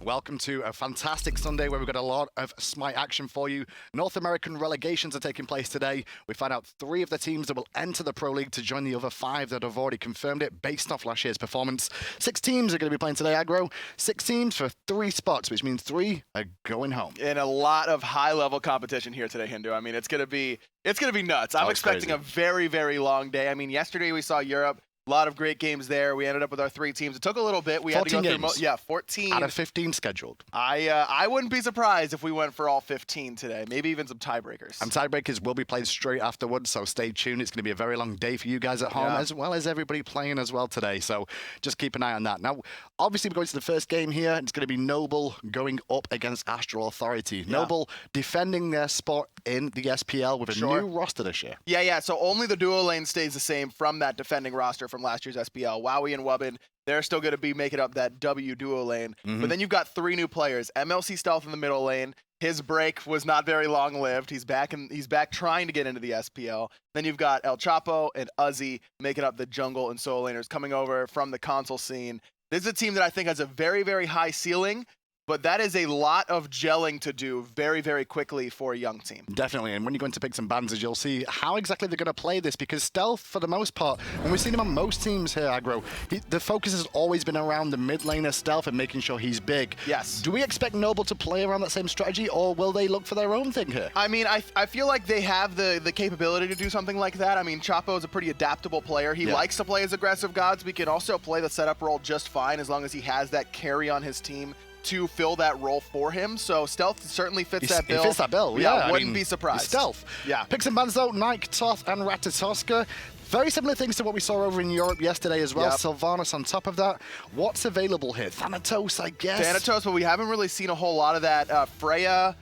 Welcome to a fantastic Sunday where we've got a lot of Smite action for you. North American Relegations are taking place today. We find out 3 of the teams that will enter the Pro League to join the other 5 that have already confirmed it based off last year's performance. 6 teams are going to be playing today, Aggro. 6 teams for 3 spots, which means 3 are going home. And a lot of high-level competition here today, Hindu. I mean, it's gonna be nuts. I'm expecting a very, very long day. I mean, yesterday we saw Europe. A lot of great games there. We ended up with our 3 teams. It took a little bit. We had to go games. through 14 out of 15 scheduled. I wouldn't be surprised if we went for all 15 today. Maybe even some tiebreakers. And tiebreakers will be played straight afterwards, so stay tuned. It's going to be a very long day for you guys at home, as well as everybody playing as well today. So just keep an eye on that. Now, obviously, we're going to the first game here. It's going to be Noble going up against Astral Authority. Noble defending their spot in the SPL with a new roster this year. Yeah. So only the duo lane stays the same from that defending roster from last year's SPL. Wowy and Wubbn, they're still going to be making up that W duo lane. But then you've got 3 new players. MLC Stealth in the middle lane. His break was not very long-lived. He's back trying to get into the SPL. Then you've got elchapoo and Uzzy making up the jungle and solo laners coming over from the console scene. This is a team that I think has a very, very high ceiling, but that is a lot of gelling to do very, very quickly for a young team. Definitely, and when you go into picks and bans, you'll see how exactly they're going to play this, because Stealth, for the most part, and we've seen him on most teams here, Aggro, the focus has always been around the mid laner Stealth and making sure he's big. Yes. Do we expect Noble to play around that same strategy, or will they look for their own thing here? I mean, I feel like they have the capability to do something like that. I mean, Chapo is a pretty adaptable player. He likes to play as aggressive gods, but he can also play the setup role just fine as long as he has that carry on his team to fill that role for him. So Stealth certainly fits that bill. He fits that bill, yeah. Wouldn't be surprised. Stealth. Yeah. Picks and bans though, Nike, Toth, and Ratatoska. Very similar things to what we saw over in Europe yesterday as well. Sylvanas on top of that. What's available here? Thanatos, I guess. Thanatos, but we haven't really seen a whole lot of that. Freya,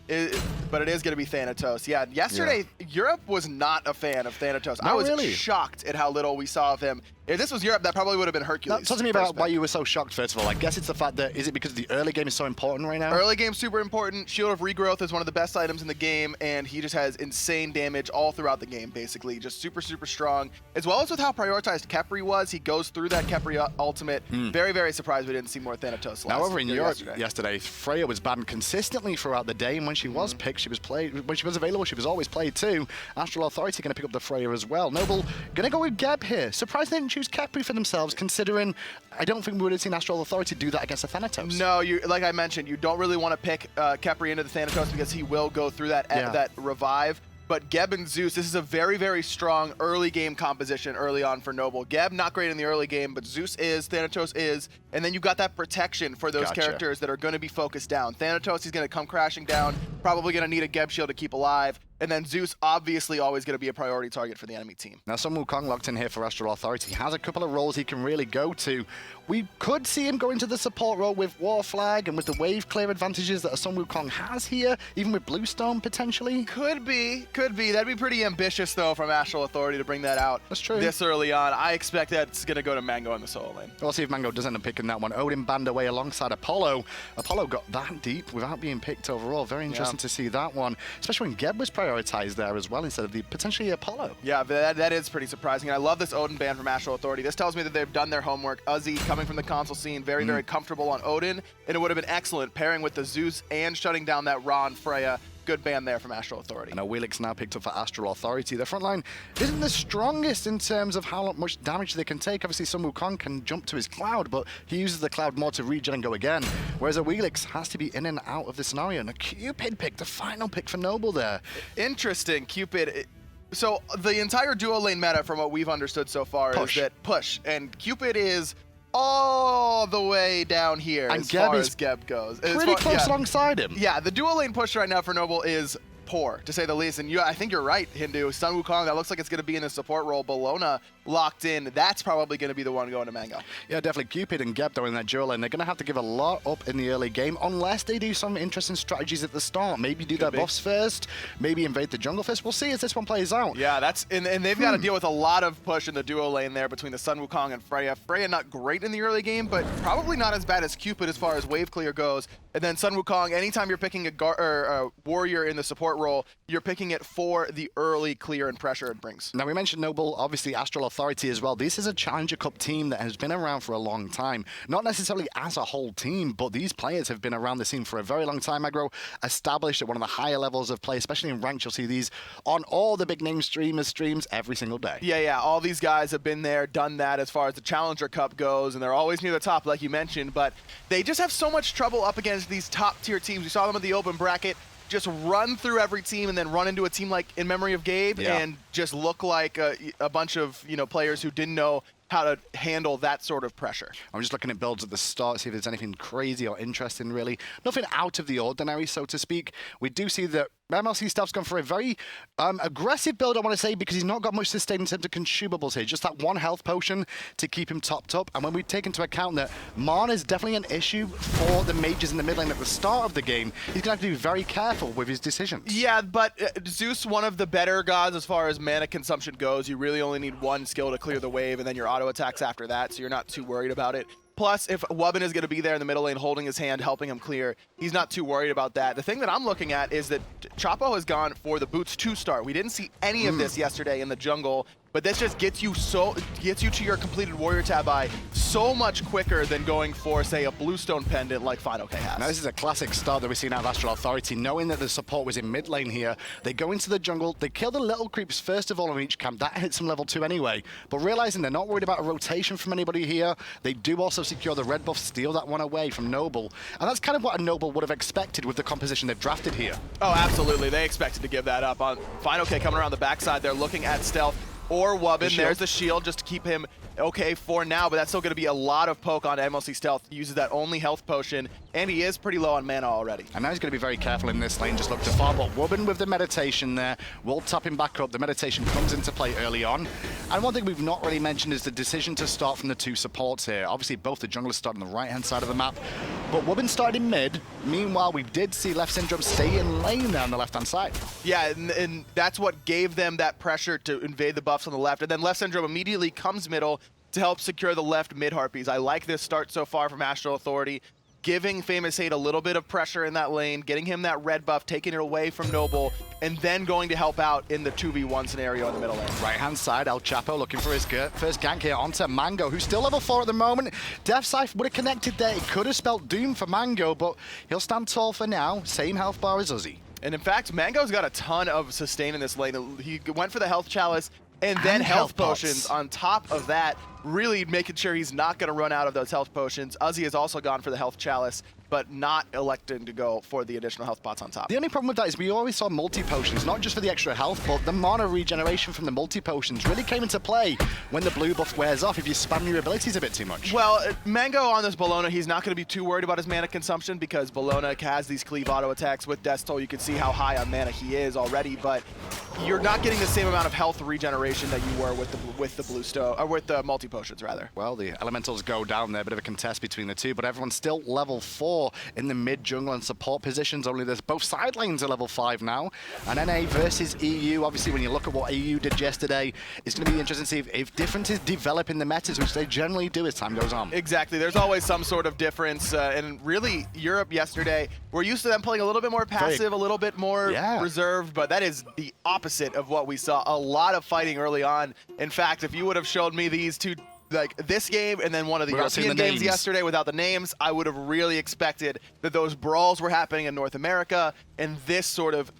but it is going to be Thanatos. Yeah, yesterday, Europe was not a fan of Thanatos. I was shocked at how little we saw of him. If this was Europe, that probably would have been Hercules. Talk to me about why you were so shocked, first of all. I guess it's the fact that, is it because the early game is so important right now? Early game super important. Shield of Regrowth is one of the best items in the game, and he just has insane damage all throughout the game, basically. Just super, super strong. As well as with how prioritized Khepri was. He goes through that Khepri ultimate. Very, very surprised we didn't see more Thanatos now, over in Europe yesterday, Freya was banned consistently throughout the day, and when she was picked, she was played. When she was available, she was always played too. Astral Authority going to pick up the Freya as well. Noble going to go with Geb here. Surprised they didn't choose Khepri for themselves, considering I don't think we would have seen Astral Authority do that against a Thanatos. No, like I mentioned, you don't really want to pick Khepri into the Thanatos because he will go through that revive. But Geb and Zeus, this is a very, very strong early game composition early on for Noble. Geb, not great in the early game, but Zeus is, Thanatos is, and then you've got that protection for those characters that are going to be focused down. Thanatos, he's going to come crashing down, probably going to need a Geb shield to keep alive, and then Zeus, obviously always going to be a priority target for the enemy team. Now, some Wukong locked in here for Astral Authority. He has a couple of roles he can really go to. We could see him go into the support role with War Flag and with the wave clear advantages that Sun Wukong has here, even with Bluestone potentially. Could be. That'd be pretty ambitious, though, from Astral Authority to bring that out. That's true. This early on. I expect that's going to go to Mangoh in the solo lane. We'll see if Mangoh does end up picking that one. Odin banned away alongside Apollo. Apollo got that deep without being picked overall. Very interesting to see that one, especially when Geb was prioritized there as well instead of the potentially Apollo. Yeah, that is pretty surprising. I love this Odin ban from Astral Authority. This tells me that they've done their homework. Uzzy coming from the console scene, very, very comfortable on Odin, and it would have been excellent pairing with the Zeus and shutting down that Ra and Freya. Good ban there from Astral Authority. And Awilix now picked up for Astral Authority. Their front line isn't the strongest in terms of how much damage they can take. Obviously, Sun Wukong can jump to his cloud, but he uses the cloud more to regen and go again. Whereas Awilix has to be in and out of the scenario. And a Cupid pick, the final pick for Noble there. Interesting, Cupid. So the entire duo lane meta, from what we've understood so far, is that push. And Cupid is all the way down here as far as Geb goes. Pretty close alongside him. Yeah, the dual lane push right now for Noble is poor, to say the least. And I think you're right, Hindu. Sun Wukong, that looks like it's going to be in the support role. Bellona locked in. That's probably going to be the one going to Mangoh. Yeah, definitely. Cupid and Geb, though, in that dual lane, they're going to have to give a lot up in the early game, unless they do some interesting strategies at the start. Maybe do their buffs first, maybe invade the jungle first. We'll see as this one plays out. Yeah, and they've got to deal with a lot of push in the duo lane there between the Sun Wukong and Freya. Freya not great in the early game, but probably not as bad as Cupid as far as wave clear goes. And then Sun Wukong, anytime you're picking a warrior in the support role, role, you're picking it for the early clear and pressure it brings. Now, we mentioned Noble, obviously Astral Authority as well. This is a Challenger Cup team that has been around for a long time. Not necessarily as a whole team, but these players have been around the scene for a very long time, Aggro. Established at one of the higher levels of play, especially in ranked. You'll see these on all the big name streamers' streams every single day. Yeah, all these guys have been there, done that as far as the Challenger Cup goes, and they're always near the top, like you mentioned, but they just have so much trouble up against these top-tier teams. We saw them in the open bracket, just run through every team and then run into a team like In Memory of Gabe and just look like a bunch of players who didn't know how to handle that sort of pressure. I'm just looking at builds at the start, see if there's anything crazy or interesting, really. Nothing out of the ordinary, so to speak. We do see that MLC Stealth's gone for a very aggressive build, I want to say, because he's not got much sustain in terms of consumables here. Just that one health potion to keep him topped up. And when we take into account that Mana is definitely an issue for the mages in the mid lane at the start of the game, he's going to have to be very careful with his decisions. Yeah, but Zeus, one of the better gods as far as mana consumption goes. You really only need one skill to clear the wave, and then your auto attacks after that, so you're not too worried about it. Plus, if Wubbn is going to be there in the middle lane holding his hand, helping him clear, he's not too worried about that. The thing that I'm looking at is that Chapo has gone for the boots 2-star. We didn't see any of this yesterday in the jungle, but this just gets you to your completed warrior tab eye so much quicker than going for, say, a bluestone pendant like fineokay has. Now, this is a classic start that we've seen out of Astral Authority. Knowing that the support was in mid lane here, they go into the jungle, they kill the little creeps first of all on each camp. That hits them level 2 anyway. But realizing they're not worried about a rotation from anybody here, they do also secure the red buff, steal that one away from Noble. And that's kind of what a Noble would have expected with the composition they've drafted here. Oh, absolutely. They expected to give that up. On fineokay coming around the backside, they're looking at stealth. Or Wubbn, there's the shield just to keep him okay for now, but that's still going to be a lot of poke on MLC Stealth. He uses that only health potion, and he is pretty low on mana already. And now he's going to be very careful in this lane, just look to far, but Wubbn with the meditation there will top him back up. The meditation comes into play early on. And one thing we've not really mentioned is the decision to start from the two supports here. Obviously, both the junglers start on the right-hand side of the map, but Wubbn started in mid. Meanwhile, we did see Leftsyndrome stay in lane there on the left-hand side. Yeah, and that's what gave them that pressure to invade the buffs on the left. And then Leftsyndrome immediately comes middle to help secure the left mid Harpies. I like this start so far from Astral Authority, giving FaymousHate a little bit of pressure in that lane, getting him that red buff, taking it away from Noble, and then going to help out in the 2v1 scenario in the middle lane. Right-hand side, elchapoo looking for his first gank here onto Mangoh, who's still level 4 at the moment. Death Scythe would have connected there. It could have spelt doom for Mangoh, but he'll stand tall for now. Same health bar as Uzzy. And in fact, Mango's got a ton of sustain in this lane. He went for the health chalice, and then health potions on top of that, really making sure he's not going to run out of those health potions. Uzzy has also gone for the health chalice, but not electing to go for the additional health pots on top. The only problem with that is we always saw multi-potions, not just for the extra health, but the mana regeneration from the multi-potions really came into play when the blue buff wears off if you spam your abilities a bit too much. Well, Mangoh on this Bellona, he's not going to be too worried about his mana consumption because Bellona has these cleave auto attacks with Death Toll. You can see how high on mana he is already, but you're not getting the same amount of health regeneration that you were with the blue stone, or with the multi-potions rather. Well, the elementals go down there, a bit of a contest between the two, but everyone's still level 4 in the mid jungle and support positions. Only there's both side lanes are level 5 now. And NA versus EU, obviously when you look at what EU did yesterday, it's going to be interesting to see if differences develop in the metas, which they generally do as time goes on. Exactly, there's always some sort of difference, and really Europe yesterday, we're used to them playing a little bit more passive, a little bit more reserved, but that is the opposite of what we saw. A lot of fighting early on. In fact, if you would have showed me these two, like this game and then one of the European games yesterday without the names, I would have really expected that those brawls were happening in North America, and this sort of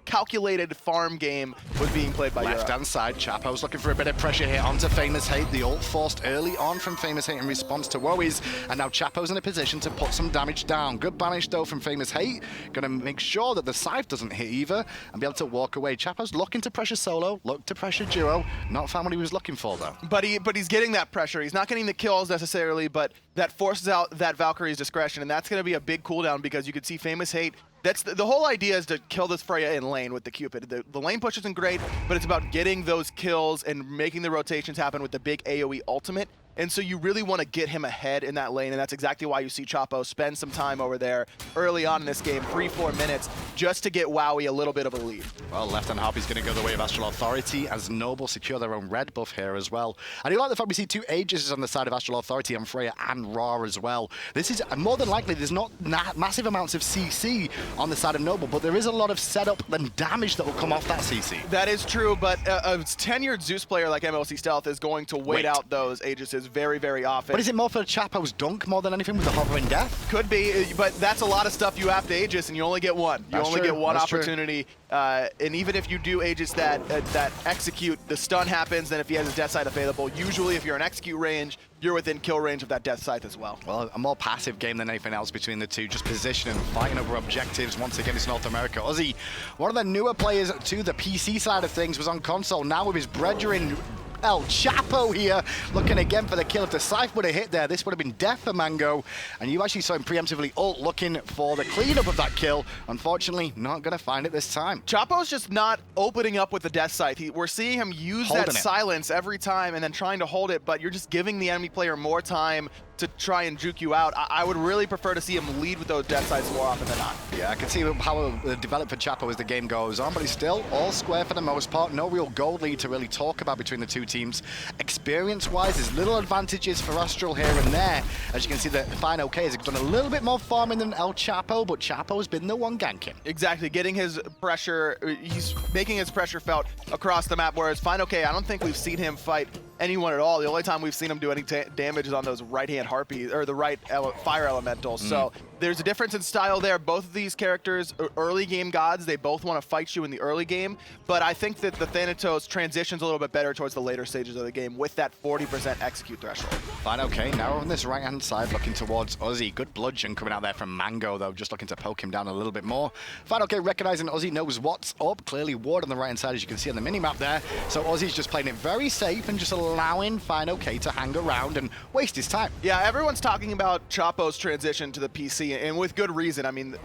calculated farm game was being played by Europe. Left-hand side, Chapo's looking for a bit of pressure here onto FaymousHate. The ult forced early on from FaymousHate in response to Wowy's, and now Chapo's in a position to put some damage down. Good banish though from FaymousHate. Gonna make sure that the scythe doesn't hit either and be able to walk away. Chapo's looking to pressure solo, look to pressure duo. Not found what he was looking for though. But he's getting that pressure. He's not getting the kills necessarily, but that forces out that Valkyrie's discretion, and that's gonna be a big cooldown because you could see FaymousHate. That's the whole idea is to kill this Freya in lane with the Cupid. The lane push isn't great, but it's about getting those kills and making the rotations happen with the big AoE ultimate. and so you really want to get him ahead in that lane, and that's exactly why you see Chapo spend some time over there early on in this game, 3-4 minutes, just to get Wowy a little bit of a lead. Well, left-hand Harpy's going to go the way of Astral Authority as Noble secure their own red buff here as well. I do like the fact we see 2 Aegis on the side of Astral Authority and Freya and Ra as well. This is more than likely, there's not massive amounts of CC on the side of Noble, but there is a lot of setup and damage that will come off that CC. That is true, but a tenured Zeus player like MLC Stealth is going to wait out those Aegises very, very often. But is it more for Chapo's dunk more than anything with the hovering death? Could be, but that's a lot of stuff you have to Aegis, and you only get one. You only get one opportunity. And even if you do Aegis that execute, the stun happens, then if he has his Death Scythe available, usually if you're in execute range, you're within kill range of that Death Scythe as well. Well, a more passive game than anything else between the two, just positioning and fighting over objectives. Once again, it's North America. Uzzy, one of the newer players to the PC side of things, was on console. Now with his brethren, elchapoo here, looking again for the kill. If the Scythe would have hit there, this would have been death for Mangoh. And you actually saw him preemptively ult, looking for the cleanup of that kill. Unfortunately, not going to find it this time. Chapo's just not opening up with the Death Scythe. We're seeing him use that silence every time and then trying to hold it, but you're just giving the enemy player more time to try and juke you out. I would really prefer to see him lead with those Death Scythes more often than not. Yeah, I can see how it will develop for Chapo as the game goes on, but he's still all square for the most part. No real gold lead to really talk about between the two teams. Experience-wise, there's little advantages for Astral here and there. As you can see, the fineokay has done a little bit more farming than elchapoo, but Chapo's been the one ganking. Exactly, getting his pressure, he's making his pressure felt across the map, whereas fineokay, I don't think we've seen him fight anyone at all. The only time we've seen him do any damage is on those right-hand harpies, or the right fire elementals. So there's a difference in style there. Both of these characters are early game gods. They both want to fight you in the early game, but I think that the Thanatos transitions a little bit better towards the later stages of the game with that 40% execute threshold. Fineokay now on this right-hand side, looking towards Uzzy. Good bludgeon coming out there from Mangoh, though, just looking to poke him down a little bit more. Fineokay recognizing Uzzy knows what's up. Clearly ward on the right-hand side, as you can see on the mini-map there. So Uzzy's just playing it very safe and just allowing fineokay to hang around and waste his time. Yeah, everyone's talking about Chapo's transition to the PC, and with good reason. I mean,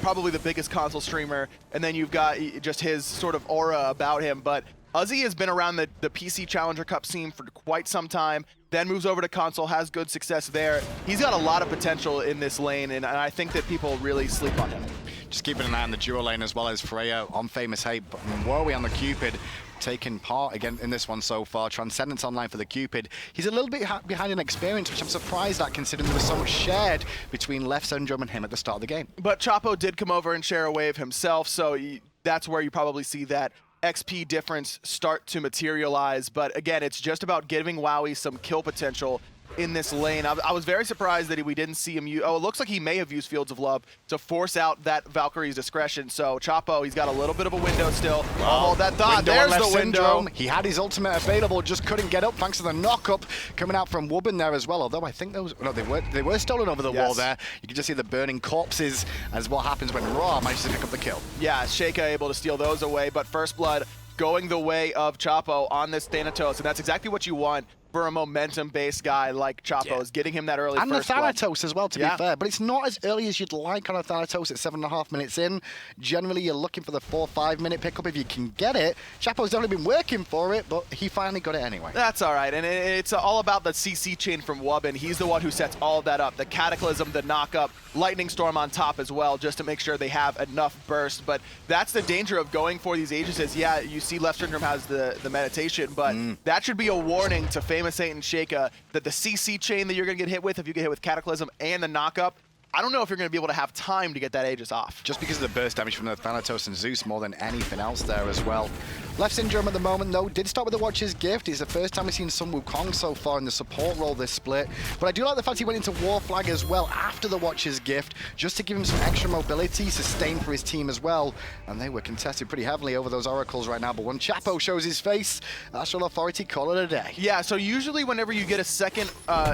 probably the biggest console streamer, and then you've got just his sort of aura about him. But Uzzy has been around the PC Challenger Cup scene for quite some time, then moves over to console, has good success there. He's got a lot of potential in this lane, and I think that people really sleep on him. Just keeping an eye on the duo lane as well as Freya on FaymousHate, but Wowy on the Cupid, taking part again in this one so far. Transcendence online for the Cupid. He's a little bit behind in experience, which I'm surprised at considering there was so much shared between Leftsyndrome and him at the start of the game. But Chapo did come over and share a wave himself, so that's where you probably see that XP difference start to materialize. But again, it's just about giving Wowy some kill potential in this lane. I was very surprised that we didn't see him use, it looks like he may have used Fields of Love to force out that Valkyrie's discretion. So Chapo, he's got a little bit of a window still. Oh, that thought, there's the window. He had his ultimate available, just couldn't get up thanks to the knock-up coming out from Wubbn there as well. Although I think those, no, they were stolen over the wall there. You can just see the burning corpses as what happens when Ra manages to pick up the kill. Yeah, SHeyka able to steal those away, but First Blood going the way of Chapo on this Thanatos, and that's exactly what you want for a momentum-based guy like Chapo, is getting him that early and first the blood. Thanatos as well, to be fair. But it's not as early as you'd like on a Thanatos at 7.5 minutes in. Generally, you're looking for the 4-5 minute pickup if you can get it. Chapo's definitely been working for it, but he finally got it anyway. That's all right, and it's all about the CC chain from Wubbn. He's the one who sets all of that up. The Cataclysm, the knock-up, Lightning Storm on top as well, just to make sure they have enough burst. But that's the danger of going for these Aegises. Yeah, you see Leftsyndrome has the meditation, but that should be a warning to FaymousHate and SHeyka that the CC chain that you're going to get hit with, if you get hit with Cataclysm and the knock-up, I don't know if you're going to be able to have time to get that Aegis off. Just because of the burst damage from the Thanatos and Zeus more than anything else there as well. Leftsyndrome at the moment, though, did start with the Watcher's Gift. It's the first time we've seen some Wukong so far in the support role this split. But I do like the fact he went into War Flag as well after the Watcher's Gift, just to give him some extra mobility, sustain for his team as well. And they were contested pretty heavily over those oracles right now. But when Chapo shows his face, Astral Authority call it a day. Yeah, so usually whenever you get a second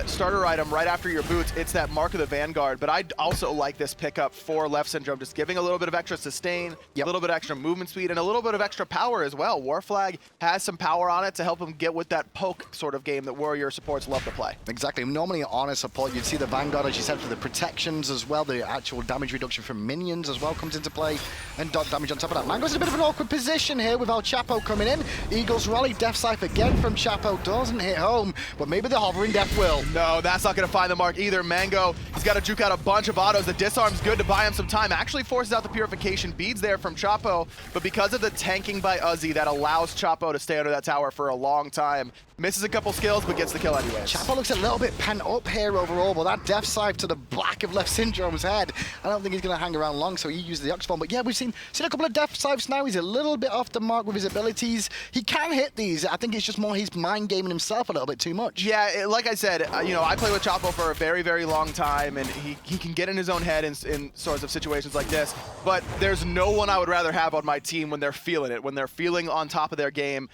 starter item right after your boots, it's that Mark of the Vanguard. But I also like this pickup for Leftsyndrome, just giving a little bit of extra sustain, a little bit of extra movement speed, and a little bit of extra power as well. well. Warflag has some power on it to help him get with that poke sort of game that warrior supports love to play. Exactly. Normally on a support, you'd see the Vanguard, as you said, for the protections as well. The actual damage reduction from minions as well comes into play. And dot damage on top of that. Mangoh's in a bit of an awkward position here with elchapoo coming in. Eagles rally. Death Scythe again from Chapo. Doesn't hit home, but maybe the hovering death will. No, that's not going to find the mark either. Mangoh, he's got to juke out a bunch of autos. The disarm's good to buy him some time. Actually forces out the purification beads there from Chapo, but because of the tanking by Uzzy, that allows Chapo to stay under that tower for a long time. Misses a couple skills, but gets the kill anyways. Chapo looks a little bit pent up here overall, but that Death Scythe to the back of Leftsyndrome's head, I don't think he's going to hang around long, so he uses the Oxform. But yeah, we've seen a couple of Death Scythes now. He's a little bit off the mark with his abilities. He can hit these. I think it's just more he's mind gaming himself a little bit too much. Yeah, like I said, you know, I play with Chapo for a very, very long time, and he can get in his own head in sorts of situations like this. But there's no one I would rather have on my team when they're feeling it, when they're feeling on top of their game.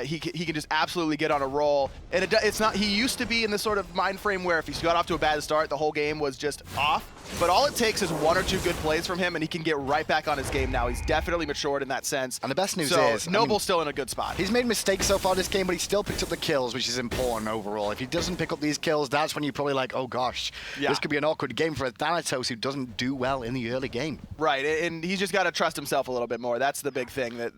He can just absolutely get on a roll. And it's not, he used to be in this sort of mind frame where if he got off to a bad start, the whole game was just off. But all it takes is one or two good plays from him, and he can get right back on his game now. He's definitely matured in that sense. And the best news is, Noble's still in a good spot. He's made mistakes so far this game, but he still picked up the kills, which is important overall. If he doesn't pick up these kills, that's when you're probably like, oh gosh, this could be an awkward game for a Thanatos who doesn't do well in the early game. Right, and he's just got to trust himself a little bit more. That's the big thing that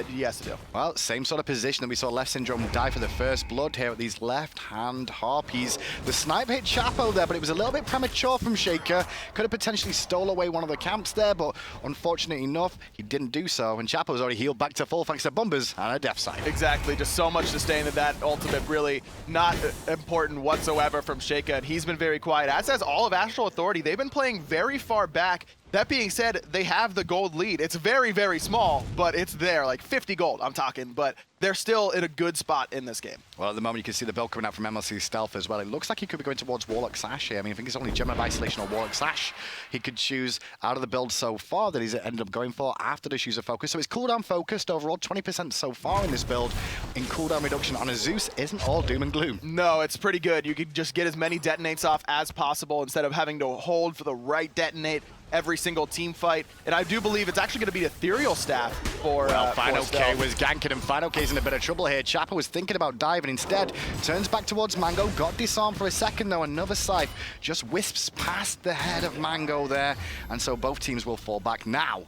he has to do. Well, same sort of position that we saw Leftsyndrome die for the first blood here at these left-hand harpies. The snipe hit Chapo there, but it was a little bit premature from SHeyka. Could have potentially stole away one of the camps there, but unfortunately enough, he didn't do so, and Chapo's already healed back to full thanks to Bombers and a Death Scythe. Exactly, just so much sustain that ultimate really not important whatsoever from SHeyka, and he's been very quiet, as has all of Astral Authority. They've been playing very far back. That being said, they have the gold lead. It's very, very small, but it's there, like 50 gold, I'm talking, but they're still in a good spot in this game. Well, at the moment, you can see the build coming out from MLC Stealth as well. It looks like he could be going towards Warlock Sash here. I mean, I think it's only Gem of Isolation or Warlock Sash he could choose out of the build so far that he's ended up going for after the Shoes of Focus. So it's cooldown focused overall, 20% so far in this build. In cooldown reduction on a Zeus isn't all doom and gloom. No, it's pretty good. You could just get as many detonates off as possible instead of having to hold for the right detonate every single team fight. And I do believe it's actually going to be Ethereal Staff for fineokay was ganking, and fineokay's in a bit of trouble here. Chapo was thinking about diving instead. Turns back towards Mangoh, got disarmed for a second though. Another scythe just wisps past the head of Mangoh there. And so both teams will fall back now.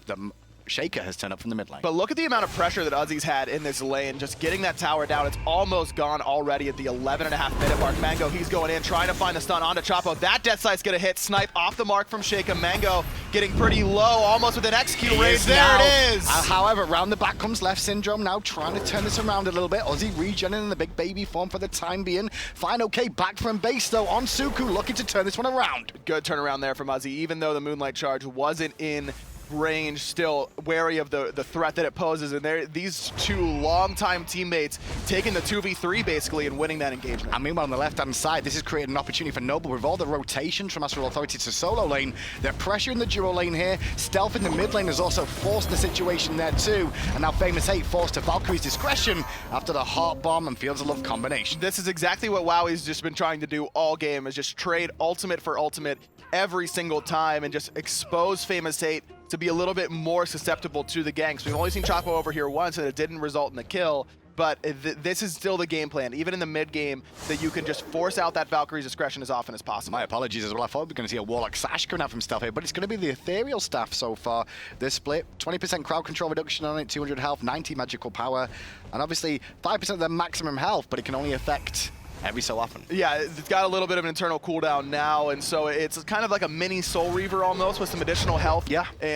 SHeyka has turned up from the mid lane. But look at the amount of pressure that Uzzy's had in this lane, just getting that tower down. It's almost gone already at the 11.5 minute mark. Mangoh, he's going in, trying to find the stun onto Chapo. That Death Scythe's gonna hit, snipe off the mark from SHeyka. Mangoh getting pretty low, almost with an execute range. There it is! However, round the back comes Leftsyndrome now, trying to turn this around a little bit. Uzzy regenerating in the big baby form for the time being. fineokay back from base though on Suku, looking to turn this one around. Good turnaround there from Uzzy, even though the Moonlight Charge wasn't in range, still wary of the threat that it poses, and these two longtime teammates taking the 2v3 basically and winning that engagement. And meanwhile on the left hand side, this has created an opportunity for Noble with all the rotations from Astral Authority to solo lane. They're pressuring the duo lane here. Stealth in the mid lane has also forced the situation there too, and now FaymousHate forced to Valkyrie's discretion after the Heart Bomb and Fields of Love combination. This is exactly what Wowy's just been trying to do all game, is just trade ultimate for ultimate every single time and just expose FaymousHate to be a little bit more susceptible to the ganks. We've only seen Chapo over here once and it didn't result in the kill, but this is still the game plan, even in the mid game, that you can just force out that Valkyrie's discretion as often as possible. My apologies as well. I thought we were going to see a Warlock Sash coming out from Stealth here, but it's going to be the Ethereal Staff so far. This split, 20% crowd control reduction on it, 200 health, 90 magical power, and obviously 5% of the maximum health, but it can only affect every so often. Yeah, it's got a little bit of an internal cooldown now, and so it's kind of like a mini Soul Reaver almost with some additional health,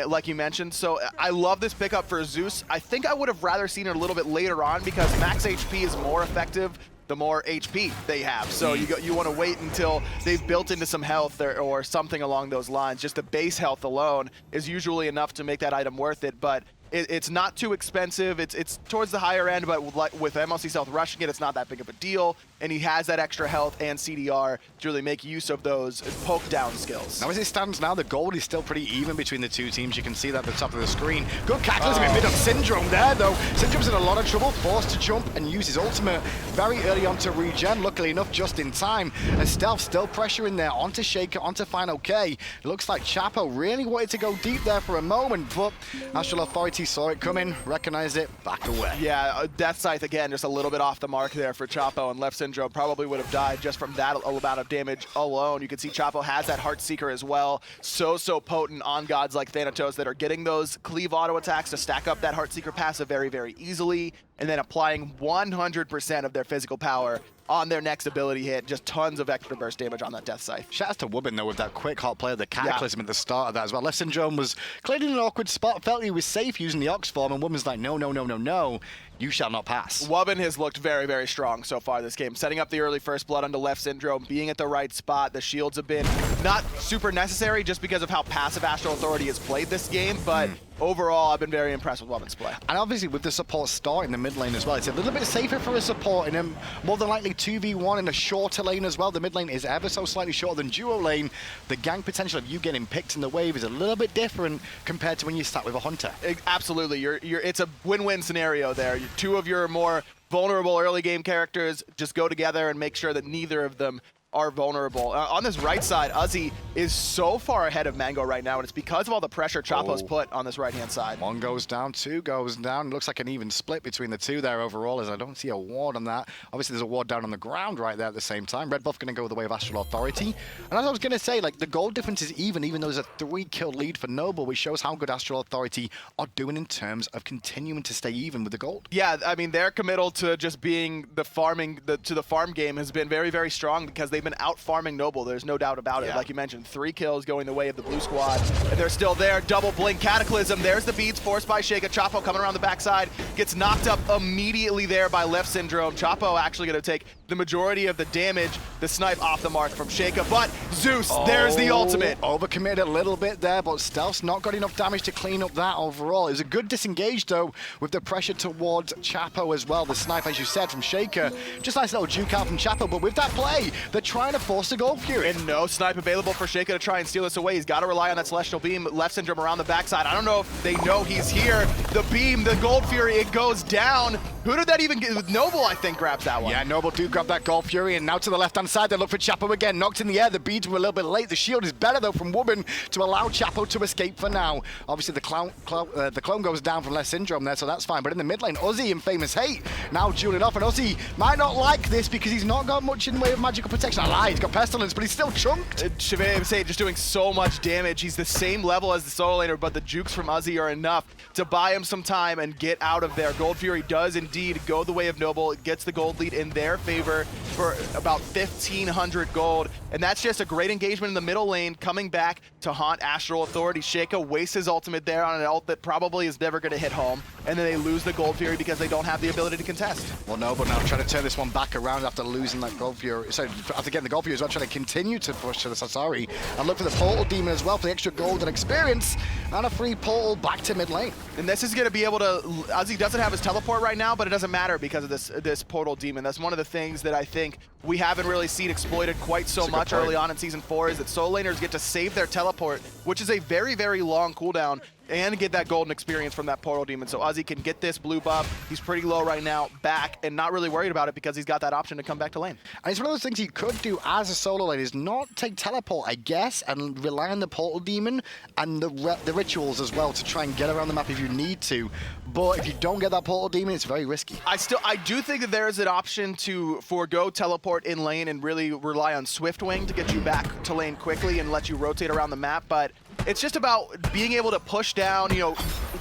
like you mentioned. So I love this pickup for Zeus. I think I would have rather seen it a little bit later on because max HP is more effective the more HP they have. So you want to wait until they've built into some health or something along those lines. Just the base health alone is usually enough to make that item worth it, but it's not too expensive. It's towards the higher end, but with MLC Stealth rushing it, it's not that big of a deal. And he has that extra health and CDR to really make use of those poke down skills. Now as it stands now, the gold is still pretty even between the two teams. You can see that at the top of the screen. Good catalysm in mid of Syndrome there though. Syndrome's in a lot of trouble, forced to jump and use his ultimate very early on to regen, luckily enough just in time. And Stealth still pressuring there onto SHeyka, onto fineokay. It looks like Chapo really wanted to go deep there for a moment, but Astral Authority Authority saw it coming, recognized it, backed away. Yeah, Death Scythe again, just a little bit off the mark there for Chapo, and Leftsyndrome probably would have died just from that amount of damage alone. You can see Chapo has that Heartseeker as well. So potent on gods like Thanatos that are getting those cleave auto attacks to stack up that Heartseeker passive very easily, and then applying 100% of their physical power on their next ability hit. Just tons of extra burst damage on that Death Scythe. Shout out to Wubbn though with that quick hot play of the Cataclysm at the start of that as well. Leftsyndrome was clearly in an awkward spot, felt he was safe using the Ox form, and Wubbn's like, no, you shall not pass. Wubbn has looked very strong so far this game, setting up the early first blood onto Leftsyndrome, being at the right spot. The shields have been not super necessary just because of how passive Astral Authority has played this game, but overall, I've been very impressed with Wubbn's play. And obviously with the support start in the mid lane as well, it's a little bit safer for a support in a more than likely 2v1 in a shorter lane as well. The mid lane is ever so slightly shorter than duo lane. The gank potential of you getting picked in the wave is a little bit different compared to when you start with a Hunter. Absolutely, it's a win-win scenario there. Two of your more vulnerable early game characters just go together and make sure that neither of them are vulnerable. On this right side, Uzzy is so far ahead of Mangoh right now, and it's because of all the pressure Chapo's put on this right-hand side. One goes down, two goes down. Looks like an even split between the two there overall, as I don't see a ward on that. Obviously, there's a ward down on the ground right there at the same time. Red buff going to go the way of Astral Authority. And as I was going to say, like, the gold difference is even though there's a 3-kill lead for Noble, which shows how good Astral Authority are doing in terms of continuing to stay even with the gold. Yeah, I mean, their committal to just being the farming, to the farm game has been very strong because they've been out farming Noble. There's no doubt about it. Like you mentioned, 3 kills going the way of the blue squad, and they're still there. Double blink Cataclysm. There's the beats forced by SHeyka. Chapo coming around the backside, gets knocked up immediately there by Leftsyndrome. Chapo actually going to take the majority of the damage. The snipe off the mark from SHeyka, but Zeus, there's the ultimate. Overcommitted a little bit there, but Stealth's not got enough damage to clean up that overall. It was a good disengage though, with the pressure towards Chapo as well. The snipe, as you said, from SHeyka. Just nice little juke out from Chapo, but with that play, they're trying to force the Gold Fury. And no snipe available for SHeyka to try and steal this away. He's got to rely on that Celestial Beam. Leftsyndrome around the backside. I don't know if they know he's here. The beam, the Gold Fury, it goes down. Who did that even get? Noble, I think, grabs that one. Yeah, Noble do grab that Gold Fury, and now to the left-hand side, they look for Chapo again. Knocked in the air. The beads were a little bit late. The shield is better, though, from Wubbn to allow Chapo to escape for now. Obviously, the clone goes down from Leftsyndrome there, so that's fine. But in the mid lane, Uzzy and FaymousHate now dueling off, and Uzzy might not like this because he's not got much in the way of magical protection. I lied, he's got Pestilence, but he's still chunked. FaymousHate just doing so much damage. He's the same level as the solo laner, but the jukes from Uzzy are enough to buy him some time and get out of there. Gold Fury does indeed go the way of Noble. It gets the gold lead in their favor for about 1,500 gold, and that's just a great engagement in the middle lane, coming back to haunt Astral Authority. SHeyka wastes his ultimate there on an ult that probably is never going to hit home, and then they lose the Gold Fury because they don't have the ability to contest. Well, Noble now trying to turn this one back around after losing that Gold Fury. So after getting the Gold Fury as well, trying to continue to push to the Sasari and look for the Portal Demon as well for the extra gold and experience, and a free portal back to mid lane. And this is going to be able to, Uzzy doesn't have his teleport right now, but it doesn't matter because of this Portal Demon. That's one of the things that I think we haven't really seen exploited quite so much early on in Season 4, is that solo laners get to save their teleport, which is a very long cooldown, and get that golden experience from that Portal Demon. So Uzzy can get this blue buff. He's pretty low right now, back, and not really worried about it because he's got that option to come back to lane. And it's one of those things you could do as a solo lane, is not take teleport, I guess, and rely on the Portal Demon and the rituals as well to try and get around the map if you need to. But if you don't get that Portal Demon, it's very risky. I do think that there is an option to forego teleport in lane and really rely on Swift Wing to get you back to lane quickly and let you rotate around the map, but it's just about being able to push down,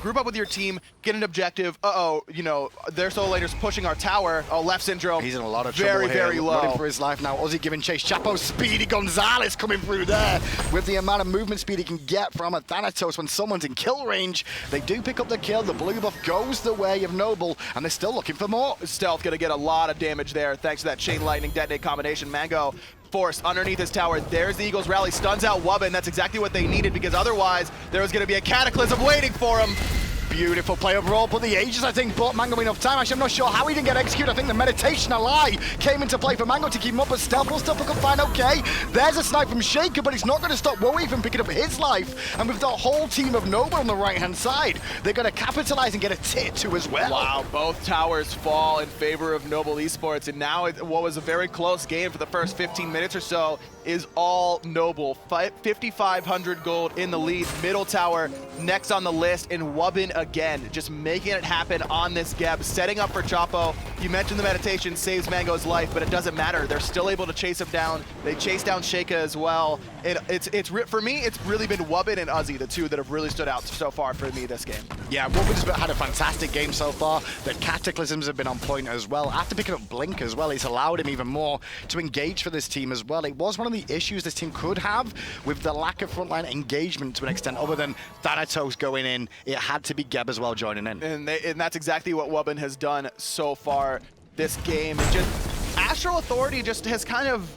group up with your team, get an objective. Their solo laner's pushing our tower. Oh, Leftsyndrome. He's in a lot of trouble here. Very low. Running for his life now. Uzzy giving chase. Chapo, Speedy Gonzalez coming through there with the amount of movement speed he can get from a Thanatos when someone's in kill range. They do pick up the kill. The blue buff goes the way of Noble, and they're still looking for more. Stealth gonna get a lot of damage there thanks to that Chain Lightning Detonate combination. Mangoh forced underneath his tower. There's the Eagles rally, stuns out Wubbn. That's exactly what they needed, because otherwise there was going to be a Cataclysm waiting for him. Beautiful play overall, but the Aegis, I think, bought Mangoh enough time. Actually, I'm not sure how he didn't get executed. I think the Meditation Ally came into play for Mangoh to keep him up, but Stealth will still pick up fineokay. There's a snipe from SHeyka, but it's not going to stop Wowy from picking up his life. And with the whole team of Noble on the right-hand side, they're going to capitalize and get a tier 2 as well. Wow, both towers fall in favor of Noble Esports, and now what was a very close game for the first 15 minutes or so is all Noble. 5,500 gold in the lead. Middle tower next on the list, and Wubbn again, just making it happen on this Geb, setting up for Chapo. You mentioned the meditation saves Mangoh's life, but it doesn't matter. They're still able to chase him down. They chase down SHeyka as well. For me, it's really been Wubbn and Uzzy, the two that have really stood out so far for me this game. Yeah, Wubbn's had a fantastic game so far. The Cataclysms have been on point as well. After picking up Blink as well, it's allowed him even more to engage for this team as well. It was one of the issues this team could have with the lack of frontline engagement to an extent, other than Thanatos going in. It had to be Geb as well joining in. And that's exactly what Wubbn has done so far this game. And just Astral Authority just has kind of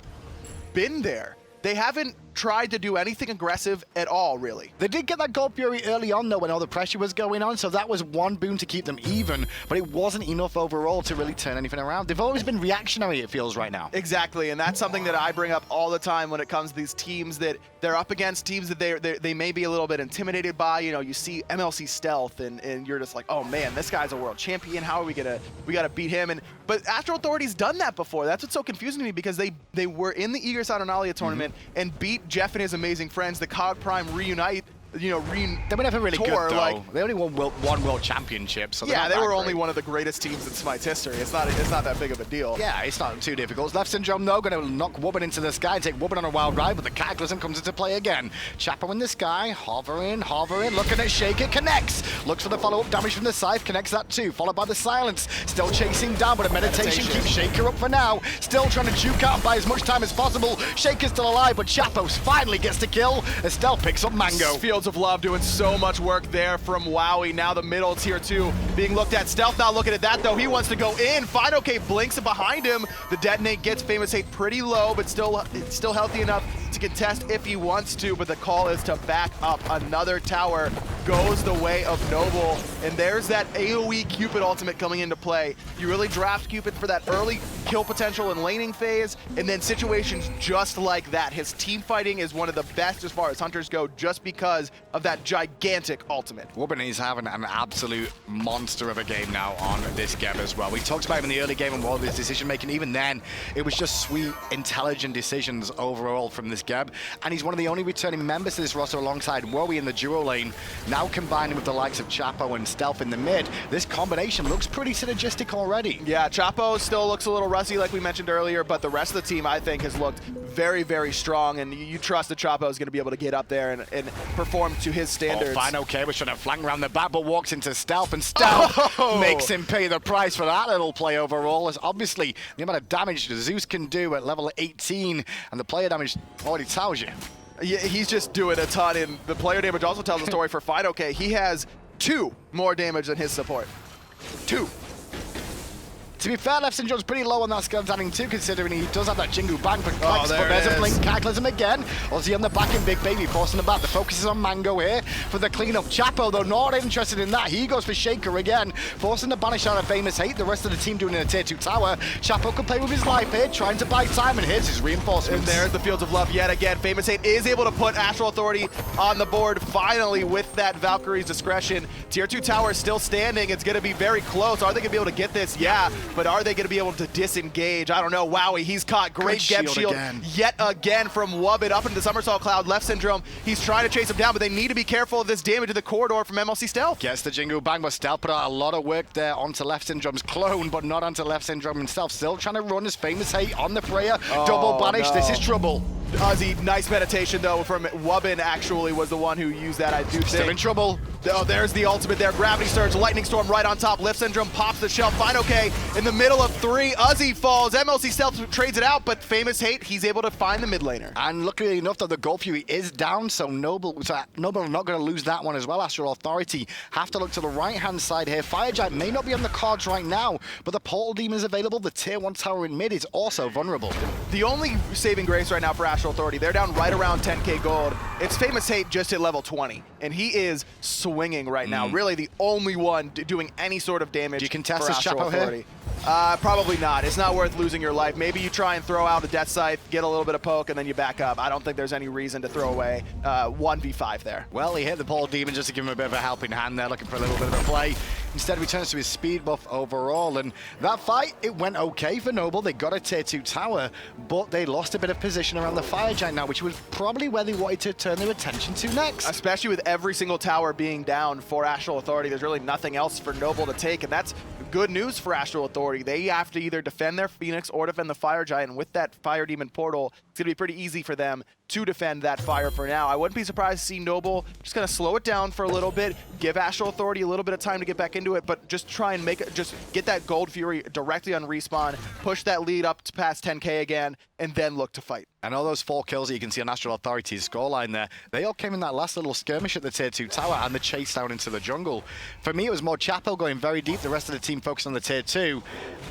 been there. They haven't tried to do anything aggressive at all, really. They did get that Gold Fury early on, though, when all the pressure was going on, so that was one boon to keep them even, but it wasn't enough overall to really turn anything around. They've always been reactionary, it feels right now. Exactly, and that's something that I bring up all the time when it comes to these teams that they're up against, teams that they may be a little bit intimidated by. You know, you see MLC Stealth, and you're just like, oh man, this guy's a world champion. How are we gotta beat him? But Astral Authority's done that before. That's what's so confusing to me, because they were in the Eager Saturnalia tournament and beat Jeff and his amazing friends, the Cog Prime Reunite. You know, they were never really good, though. Like, they only won one world championship, so yeah, they were only one of the greatest teams in Smite's history. It's not that big of a deal. Yeah, it's not too difficult. Leftsyndrome, though, going to knock Wubbn into the sky and take Wubbn on a wild ride, but the Cataclysm comes into play again. Chapo in the sky, hovering, looking at SHeyka, connects. Looks for the follow-up damage from the Scythe, connects that too, followed by the Silence. Still chasing down, but a meditation keeps SHeyka up for now. Still trying to juke out and buy as much time as possible. SHeyka's still alive, but Chapo finally gets the kill as Stealth picks up Mangoh. Fields of Love doing so much work there from Wowy. Now the middle tier 2 being looked at. Stealth not looking at that, though. He wants to go in. fineokay blinks behind him. The detonate gets FaymousHate pretty low, but still healthy enough to contest if he wants to, but the call is to back up. Another tower goes the way of Noble, and there's that AoE Cupid ultimate coming into play. You really draft Cupid for that early kill potential and laning phase, and then situations just like that. His team fighting is one of the best as far as hunters go, just because of that gigantic ultimate. Wubbn is having an absolute monster of a game now on this Geb as well. We talked about him in the early game and all of his decision making. Even then, it was just sweet, intelligent decisions overall from this Geb, and he's one of the only returning members to this roster alongside Wowy in the duo lane. Now combining with the likes of Chapo and Stealth in the mid, this combination looks pretty synergistic already. Yeah, Chapo still looks a little rusty like we mentioned earlier, but the rest of the team I think has looked very, very strong, and you trust that Chapo is going to be able to get up there and perform to his standards. fineokay was trying to flank around the back, but walks into Stealth, and Stealth makes him pay the price for that little play overall, as obviously the amount of damage Zeus can do at level 18, and the player damage already tells you. Yeah, he's just doing a ton, and the player damage also tells a story for fineokay. He has 2 more damage than his support. 2. To be fair, Leftsyndrome's pretty low on that skill standing too, considering he does have that Jingu Bang, but there's a Blink Cataclysm again. Uzzy on the back in Big Baby, forcing the back. The focus is on Mangoh here for the cleanup. Chapo, though, not interested in that. He goes for SHeyka again, forcing the banish out of FaymousHate. The rest of the team doing in a tier 2 tower. Chapo can play with his life here, trying to buy time, and here's his reinforcements. And there's the Fields of Love yet again. FaymousHate is able to put Astral Authority on the board finally with that Valkyrie's discretion. Tier 2 tower is still standing. It's going to be very close. Are they going to be able to get this? Yeah, but are they going to be able to disengage? I don't know. Wowy, he's caught. Great Geb shield yet again from Wubbn up into the Somersault Cloud. Leftsyndrome, he's trying to chase him down, but they need to be careful of this damage to the corridor from MLC Stealth. Gets the Jingu Bang, but Stealth put out a lot of work there onto Leftsyndrome's clone, but not onto Leftsyndrome himself. Still trying to run his FaymousHate on the Freya. Double banish. No. This is trouble. Uzzy, nice meditation though from Wubbn. Actually was the one who used that, I do think. Still in trouble. Oh, there's the ultimate there. Gravity Surge, Lightning Storm right on top. Leftsyndrome pops the shell. fineokay in the middle of 3. Uzzy falls. MLC Stealth trades it out, but FaymousHate, he's able to find the mid laner. And luckily enough, though, the Gold Fury is down, so Noble are not going to lose that one as well. Astral Authority have to look to the right-hand side here. Fire Giant may not be on the cards right now, but the Portal Demon is available. The tier 1 tower in mid is also vulnerable. The only saving grace right now for Astral Authority, they're down right around 10k gold. It's FaymousHate just at level 20, and he is swinging right now. Really the only one doing any sort of damage. Do you contest this Chapo here? Probably not. It's not worth losing your life. Maybe you try and throw out a Death Scythe, get a little bit of poke, and then you back up. I don't think there's any reason to throw away 1v5 there. Well, he hit the Portal Demon just to give him a bit of a helping hand there, looking for a little bit of a play. instead returns to his speed buff overall. And that fight, it went okay for Noble. They got a tier 2 tower, but they lost a bit of position around the fire giant now, which was probably where they wanted to turn their attention to next. Especially with every single tower being down for Astral Authority, there's really nothing else for Noble to take, and that's good news for Astral Authority. They have to either defend their Phoenix or defend the fire giant, and with that fire demon portal, it's going to be pretty easy for them to defend that fire for now. I wouldn't be surprised to see Noble just kind of slow it down for a little bit, give Astral Authority a little bit of time to get back into it, but just try and make it, just get that Gold Fury directly on respawn, push that lead up to past 10k again, and then look to fight. And all those 4 kills that you can see on Astral Authority's scoreline there, they all came in that last little skirmish at the tier 2 tower and the chase down into the jungle. For me, it was more Chapo going very deep, the rest of the team focused on the tier 2,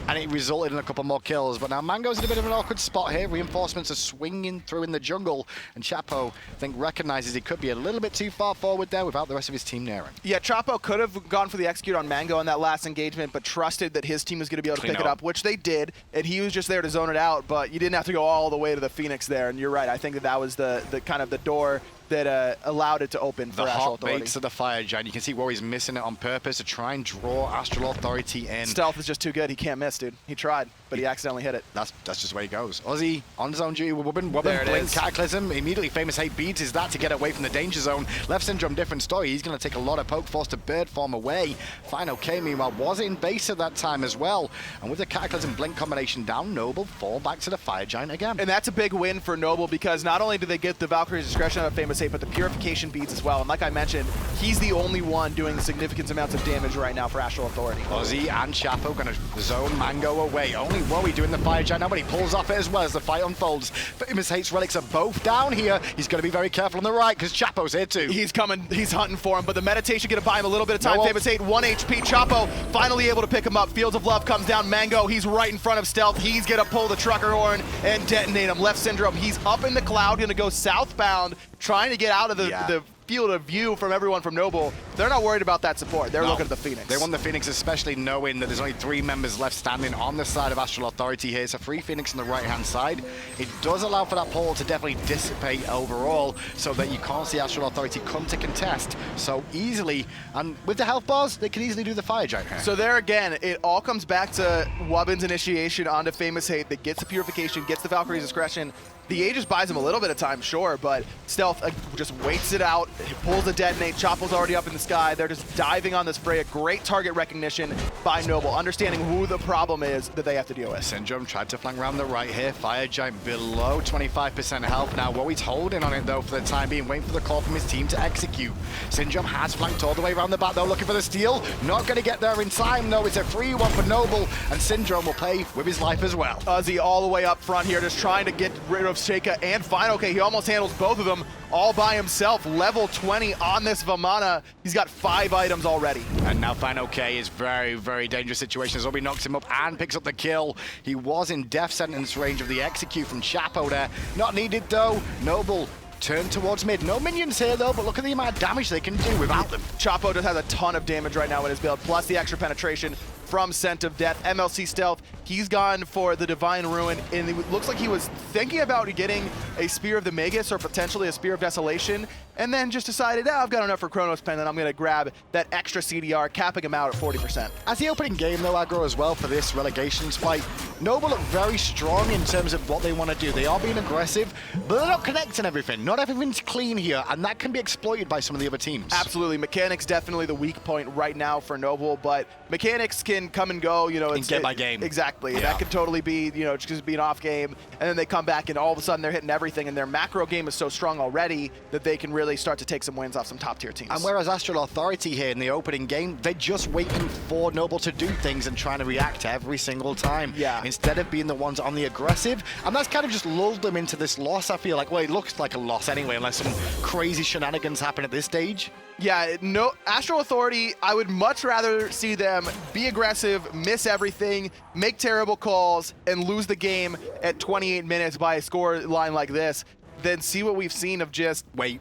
and it resulted in a couple more kills. But now Mango's in a bit of an awkward spot here. Reinforcements are swinging through in the jungle, and Chapo, I think, recognizes he could be a little bit too far forward there without the rest of his team near him. Yeah, Chapo could have gone for the execute on Mangoh in that last engagement, but trusted that his team was going to be able to pick it up, which they did, and he was just there to zone it out, but you didn't have to go all the way to the Phoenix there, and you're right, I think that was the kind of the door that allowed it to open for Astral Authority. The hot baits of the fire giant. You can see Wowy's missing it on purpose to try and draw Astral Authority in. Stealth is just too good. He can't miss, dude. He tried, but he accidentally hit it. That's just where he goes. Uzzy on his own duty with Wubbn. Wubbn blink Cataclysm. Immediately FaymousHate beats is that to get away from the danger zone. Leftsyndrome, different story. He's going to take a lot of poke, force to bird form away. fineokay, meanwhile, was in base at that time as well. And with the Cataclysm blink combination down, Noble fall back to the fire giant again. And that's a big win for Noble because not only do they get the Valkyrie's discretion out of FaymousHate, but the purification beads as well. And like I mentioned, he's the only one doing significant amounts of damage right now for Astral Authority. Uzzy and Chapo going to zone Mangoh away. Only Wowy doing the fire giant now, but he pulls off it as well as the fight unfolds. FaymousHate's relics are both down here. He's got to be very careful on the right because Chapo's here too. He's coming, he's hunting for him, but the meditation going to buy him a little bit of time. FaymousHate 1 HP. Chapo finally able to pick him up. Fields of Love comes down. Mangoh, he's right in front of Stealth. He's going to pull the trucker horn and detonate him. Leftsyndrome, he's up in the cloud, going to go southbound, trying to get out of the field of view from everyone from Noble. They're not worried about that support. They're looking at the Phoenix. They want the Phoenix, especially knowing that there's only 3 members left standing on the side of Astral Authority here. It's a free Phoenix on the right-hand side. It does allow for that portal to definitely dissipate overall so that you can't see Astral Authority come to contest so easily. And with the health bars, they can easily do the fire giant here. So there again, it all comes back to Wubbn's initiation onto FaymousHate that gets the purification, gets the Valkyrie's discretion. The Aegis buys him a little bit of time, sure, but Stealth just waits it out. He pulls a detonate. Chapo's already up in the sky. They're just diving on this Freya. Great target recognition by Noble, understanding who the problem is that they have to deal with. Syndrome tried to flank around the right here. Fire giant below 25% health now. Wowy's holding on it though for the time being, waiting for the call from his team to execute. Syndrome has flanked all the way around the back though, looking for the steal. Not going to get there in time though. It's a free one for Noble, and Syndrome will play with his life as well. Uzzy all the way up front here, just trying to get rid of SHeyka and fineokay. He almost handles both of them all by himself. Level 20 on this Vamana. He's got 5 items already. And now fineokay is very, very dangerous situation as Wowy knocks him up and picks up the kill. He was in death sentence range of the execute from Chapo there. Not needed though. Noble turn towards mid. No minions here though, but look at the amount of damage they can do without them. Chapo just has a ton of damage right now in his build, plus the extra penetration from Scent of Death. MLC Stealth, he's gone for the Divine Ruin, and it looks like he was thinking about getting a Spear of the Magus or potentially a Spear of Desolation, and then just decided, I've got enough for Chronos Pen, and I'm going to grab that extra CDR, capping him out at 40%. As the opening game though, aggro as well for this Relegations fight, Noble look very strong in terms of what they want to do. They are being aggressive, but they're not connecting everything. Not everything's clean here, and that can be exploited by some of the other teams. Absolutely. Mechanics definitely the weak point right now for Noble, but mechanics can come and go, you know. It's game by game. Exactly. Yeah. That could totally be, you know, just be an off game, and then they come back and all of a sudden they're hitting everything, and their macro game is so strong already that they can really start to take some wins off some top tier teams. And whereas Astral Authority here in the opening game, they're just waiting for Noble to do things and trying to react every single time. Yeah. Instead of being the ones on the aggressive, and that's kind of just lulled them into this loss, I feel like. Well, it looks like a loss anyway, unless some crazy shenanigans happen at this stage. Yeah, no, Astral Authority, I would much rather see them be aggressive, miss everything, make terrible calls, and lose the game at 28 minutes by a score line like this than see what we've seen of just... Wait.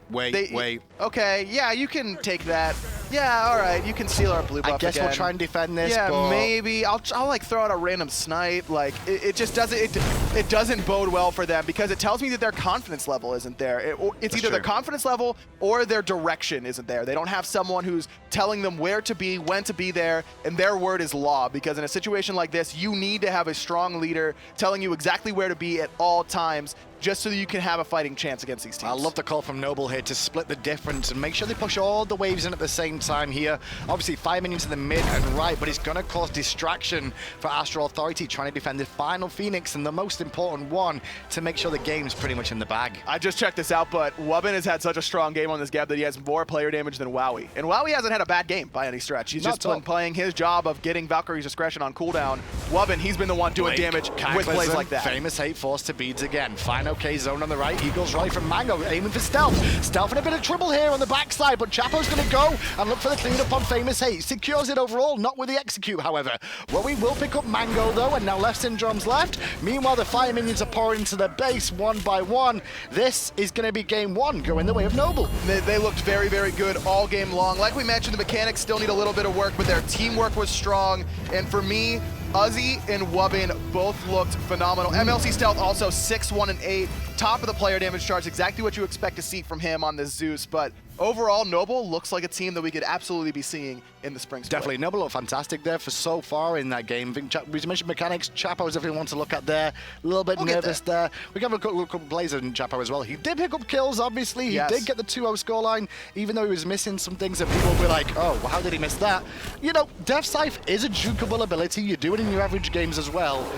Okay, yeah, you can take that. Yeah, all right, you can seal our blue buff I guess again. we'll try and defend this, yeah, but... maybe. I'll like throw out a random Smite. Like, it just doesn't... it doesn't bode well for them because it tells me that their confidence level isn't there. It's either their confidence level or their direction isn't there. They don't have someone who's telling them where to be, when to be there, and their word is law. Because in a situation like this, you need to have a strong leader telling you exactly where to be at all times, just so that you can have a fighting chance against these teams. I love the call from Noble here to split the difference and make sure they push all the waves in at the same time here. Obviously, 5 minions in the mid and right, but it's going to cause distraction for Astral Authority trying to defend the final Phoenix and the most important one to make sure the game's pretty much in the bag. I just checked this out, but Wubbn has had such a strong game on this gap that he has more player damage than Wowy. And Wowy hasn't had a bad game by any stretch. He's just been playing his job of getting Valkyrie's Discretion on cooldown. Wubbn, he's been the one doing damage with plays like that. FaymousHate forced to beads again. fineokay zone on the right. Eagles rally from Mangoh, aiming for Stealth. Stealth in a bit of trouble here on the backside, but Chapo's going to go and look for the cleanup on FaymousHate. Secures it overall, not with the execute, however. Wowy will pick up Mangoh, though, and now Leftsyndrome's left. Meanwhile, the fire minions are pouring into the base one by one. This is going to be game one, going the way of Noble. They looked very, very good all game long. Like we mentioned, the mechanics still need a little bit of work, but their teamwork was strong. And for me, Uzzy and Wubbn both looked phenomenal. MLC Stealth also 6-1 and 8, top of the player damage charts, exactly what you expect to see from him on this Zeus. But overall, Noble looks like a team that we could absolutely be seeing in the spring split. Definitely, Noble looked fantastic there for so far in that game. We mentioned mechanics. Chapo is everyone wants to look at there. A little bit nervous there. We can have a look at plays in Chapo as well. He did pick up kills, obviously. He did get the 2-0 scoreline, even though he was missing some things that people will be like, oh, well, how did he miss that? You know, Death Scythe is a jukeable ability. You do it in your average games as well,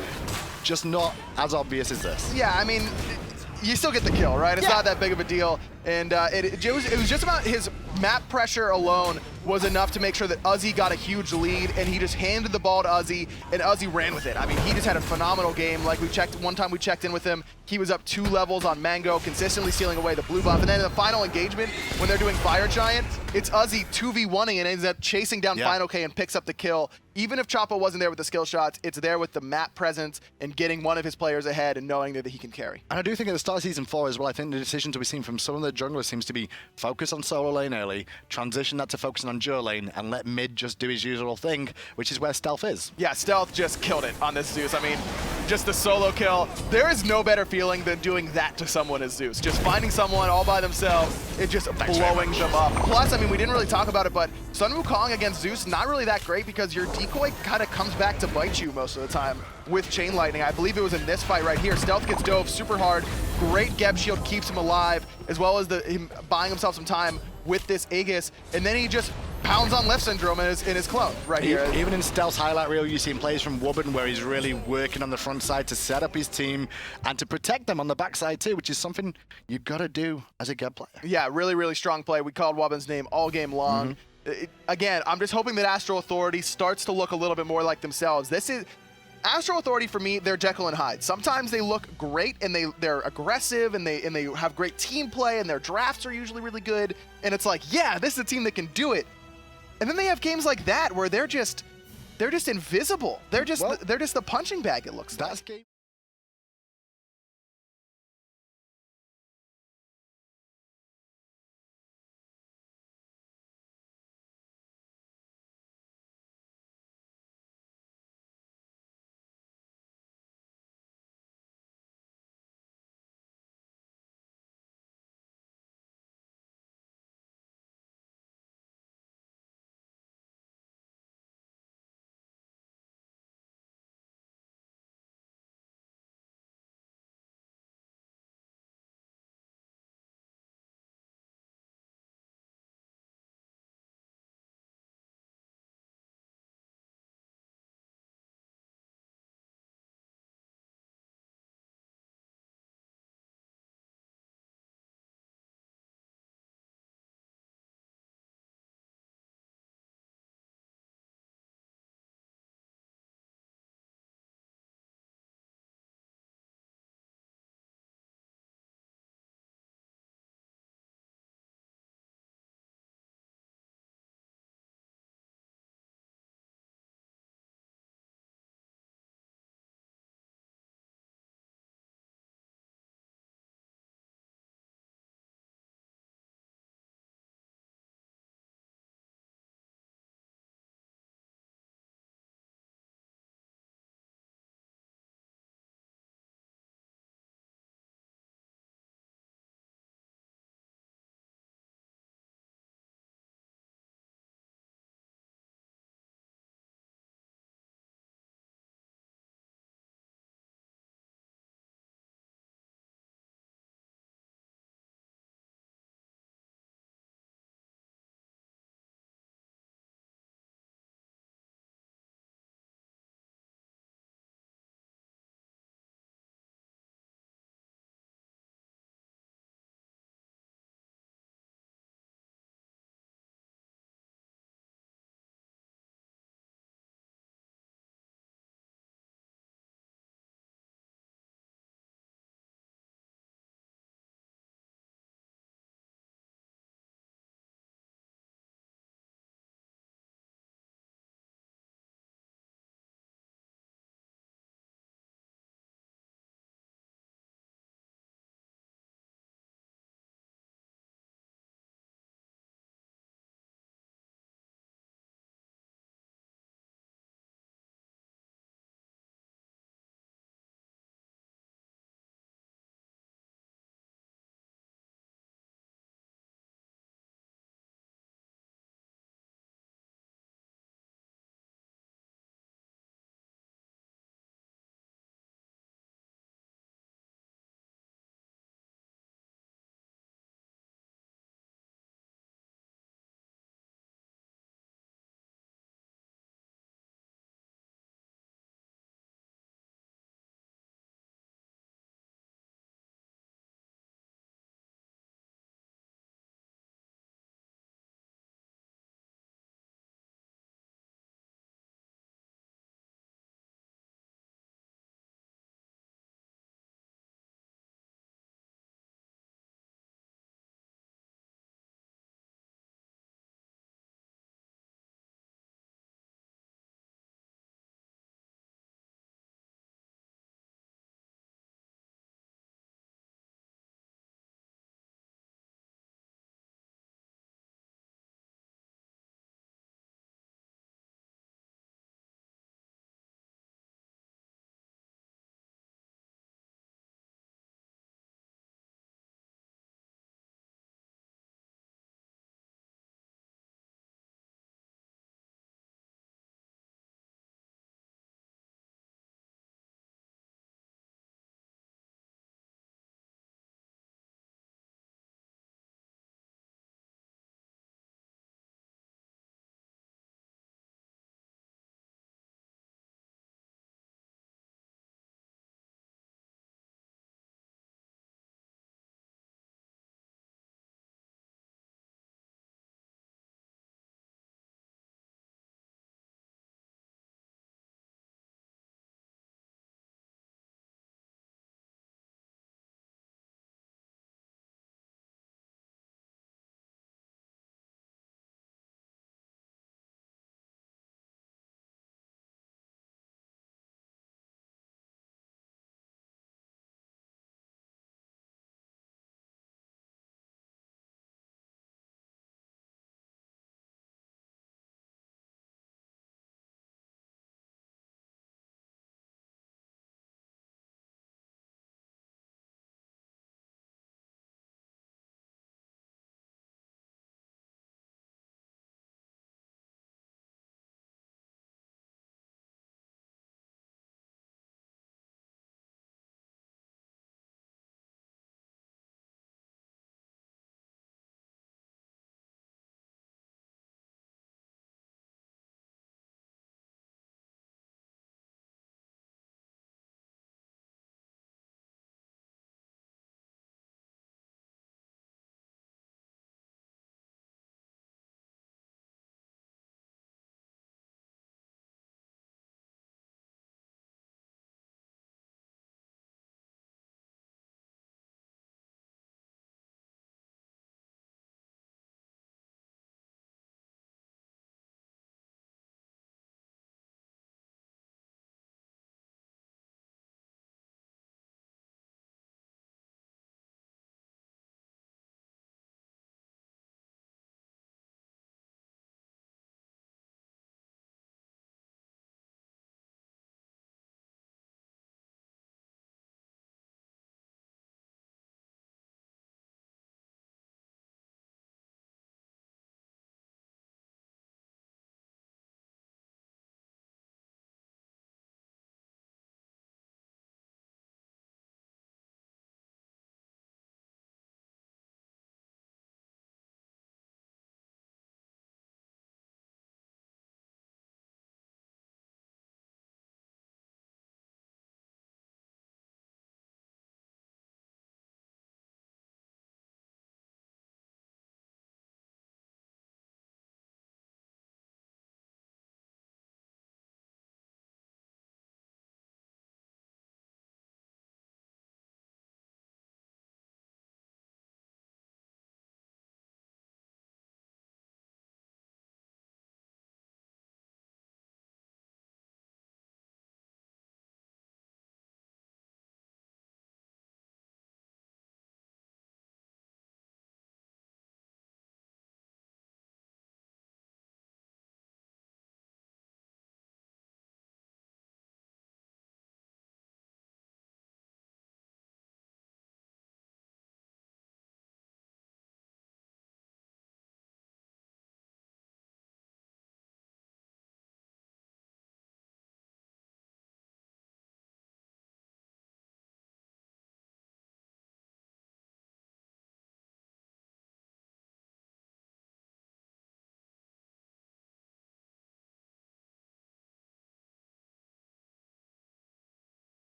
just not as obvious as this. Yeah, I mean, you still get the kill, right? It's not that big of a deal. And it was just about his map pressure alone was enough to make sure that Uzzy got a huge lead, and he just handed the ball to Uzzy, and Uzzy ran with it. I mean, he just had a phenomenal game. Like one time we checked in with him, he was up 2 levels on Mangoh, consistently stealing away the blue buff. And then in the final engagement, when they're doing Fire Giant, it's Uzzy 2v1ing and ends up chasing down fineokay and picks up the kill. Even if Chapo wasn't there with the skill shots, it's there with the map presence and getting one of his players ahead and knowing that he can carry. And I do think at the start of Season 4 as well, I think the decisions we've seen from some of the junglers seems to be focus on solo lane early, transition that to focusing on duo lane, and let mid just do his usual thing, which is where Stealth is. Yeah, Stealth just killed it on this Zeus. I mean, just the solo kill. There is no better feeling than doing that to someone as Zeus. Just finding someone all by themselves, it just blowing them up. Plus, I mean, we didn't really talk about it, but Sun Wukong against Zeus, not really that great because your decoy kind of comes back to bite you most of the time with Chain Lightning. I believe it was in this fight right here. Stealth gets dove super hard. Great Geb shield keeps him alive, as well as him buying himself some time with this Aegis, and then he just pounds on Leftsyndrome in his clone right here. Even in Stealth's highlight reel, you've seen plays from Wubbn where he's really working on the front side to set up his team and to protect them on the backside too, which is something you got to do as a Geb player. Yeah, really, really strong play. We called Wubbn's name all game long. Again, I'm just hoping that Astral Authority starts to look a little bit more like themselves. This is Astral Authority, for me, they're Jekyll and Hyde. Sometimes they look great and they're aggressive and they have great team play and their drafts are usually really good. And it's like, yeah, this is a team that can do it. And then they have games like that where they're just invisible. They're just the punching bag, it looks like.